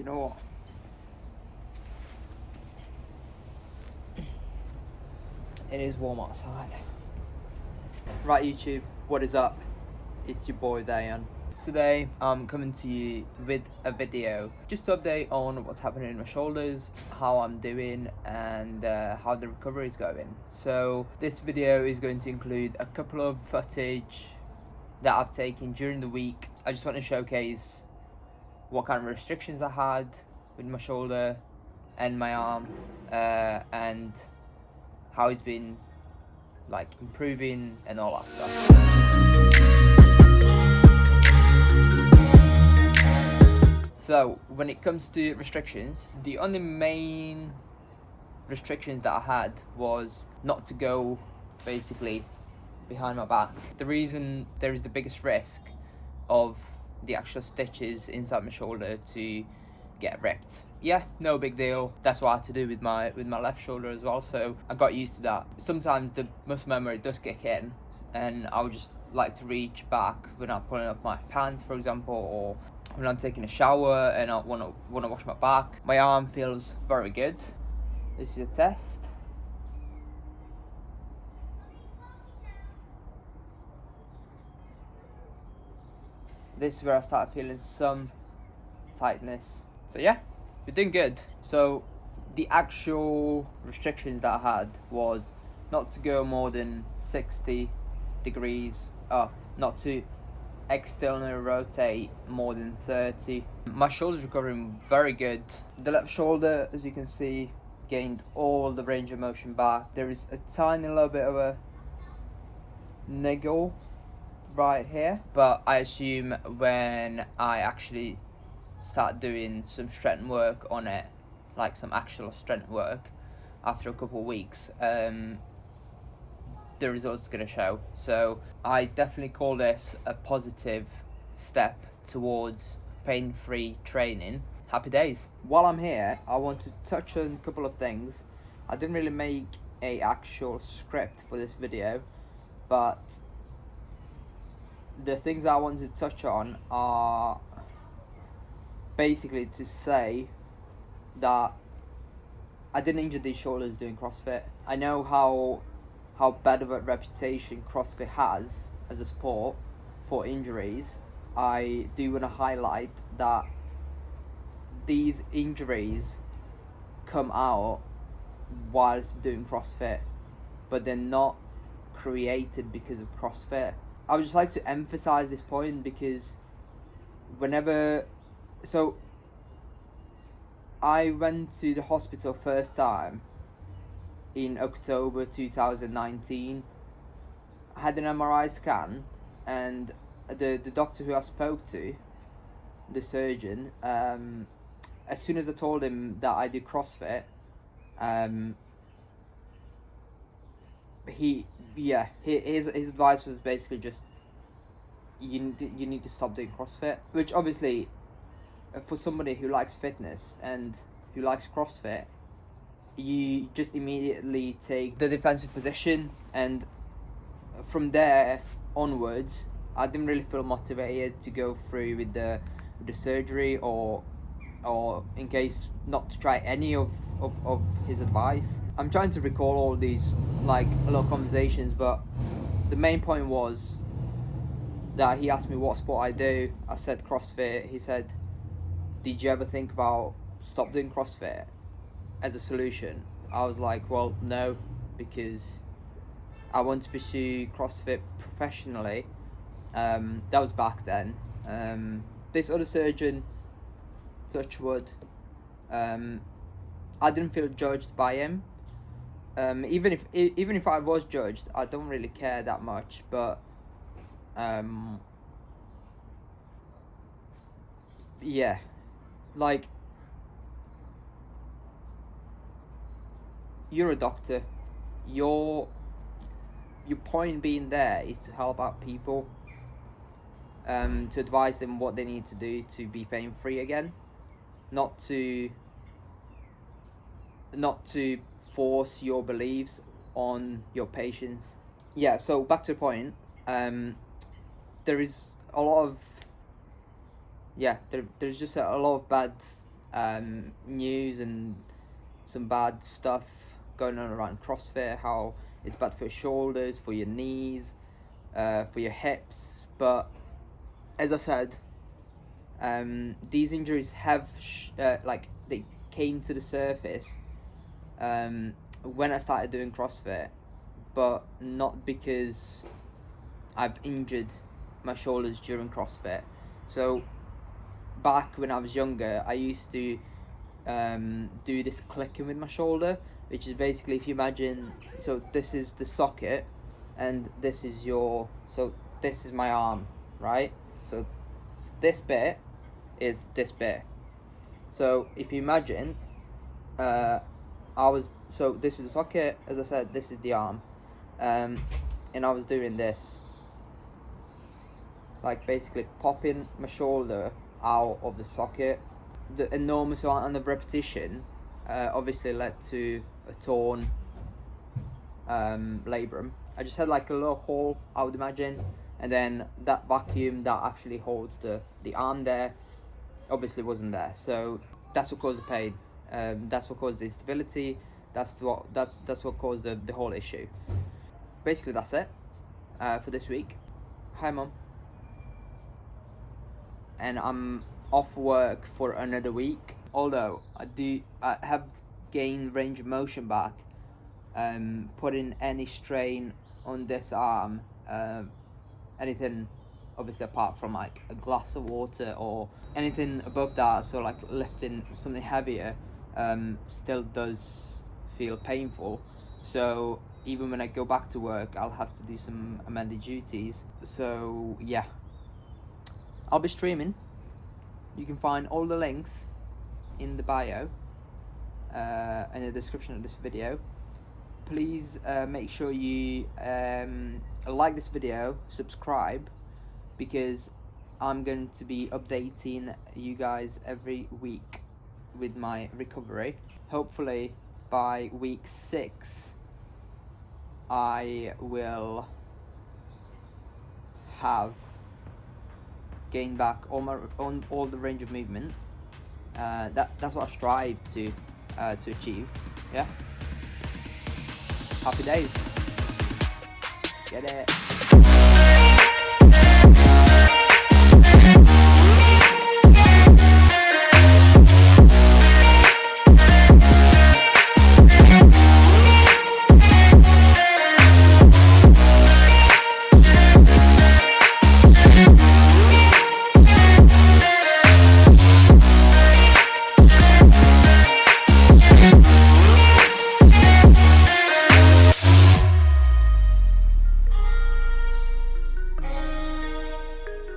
You know what? It is warm outside. Right, YouTube, what is up? It's your boy Dayan. Today I'm coming to you with a video just to update on what's happening in my shoulders, how I'm doing, and how the recovery is going. So this video is going to include a couple of footage that I've taken during the week. I just want to showcase what kind of restrictions I had with my shoulder and my arm, and how it's been like improving and all that stuff. So when it comes to restrictions, the only main restrictions that I had was not to go basically behind my back. The reason there is the biggest risk of the actual stitches inside my shoulder to get ripped. Yeah, no big deal. That's what I had to do with my left shoulder as well, so I got used to that. Sometimes the muscle memory does kick in, and I would just like to reach back when I'm pulling up my pants, for example, or when I'm taking a shower and I want to wash my back. My arm feels very good. This is a test. This is where I start feeling some tightness. So yeah, we're doing good. So the actual restrictions that I had was not to go more than 60 degrees up, not to externally rotate more than 30. My shoulder's recovering very good. The left shoulder, as you can see, gained all the range of motion back. There is a tiny little bit of a niggle right here, but I assume when I actually start doing some strength work on it, like some actual strength work, after a couple of weeks, the results are going to show. So I definitely call this a positive step towards pain-free training. Happy days. While I'm here, I want to touch on a couple of things. I didn't really make a actual script for this video, but the things I want to touch on are basically to say that I didn't injure these shoulders doing CrossFit. I know how bad of a reputation CrossFit has as a sport for injuries. I do want to highlight that these injuries come out whilst doing CrossFit, but they're not created because of CrossFit. I would just like to emphasize this point because so I went to the hospital first time in October 2019. I had an MRI scan, and the doctor who I spoke to, the surgeon, as soon as I told him that I do CrossFit, his advice was basically just you need to stop doing CrossFit, which obviously for somebody who likes fitness and who likes CrossFit, you just immediately take the defensive position, and from there onwards I didn't really feel motivated to go through with the surgery, or in case not to try any of his advice. I'm trying to recall all these like little conversations, but the main point was that he asked me what sport I do. I said CrossFit. He said, did you ever think about stop doing CrossFit as a solution? I was like, well, no, because I want to pursue CrossFit professionally. That was back then. This other surgeon, touch wood, I didn't feel judged by him. Even if I was judged, I don't really care that much. But yeah, like, you're a doctor. Your point being there is to help out people, to advise them what they need to do to be pain free again, not to force your beliefs on your patients. Yeah, so back to the point. There is a lot of there's just a lot of bad news and some bad stuff going on around CrossFit, how it's bad for your shoulders, for your knees, for your hips. But as I said, these injuries have they came to the surface when I started doing CrossFit, but not because I've injured my shoulders during CrossFit. So back when I was younger, I used to do this clicking with my shoulder, which is basically, if you imagine, so this is the socket and this is this is my arm, right? So this bit is this bit. So if you imagine, this is the socket, as I said, this is the arm, and I was doing this, like basically popping my shoulder out of the socket. The enormous amount of repetition obviously led to a torn labrum. I just had like a little hole, I would imagine, and then that vacuum that actually holds the arm there obviously wasn't there. So that's what caused the pain. That's what caused the instability. That's what caused the whole issue. Basically, that's it for this week. Hi, Mom. And I'm off work for another week. Although I have gained range of motion back. Putting any strain on this arm, anything obviously apart from like a glass of water or anything above that, so like lifting something heavier, still does feel painful. So even when I go back to work, I'll have to do some amended duties. So yeah, I'll be streaming. You can find all the links in the bio and the description of this video. Please make sure you like this video, subscribe, because I'm going to be updating you guys every week with my recovery. Hopefully by week 6 I will have gained back all the range of movement. That's what I strive to achieve. Yeah. Happy days. Get it.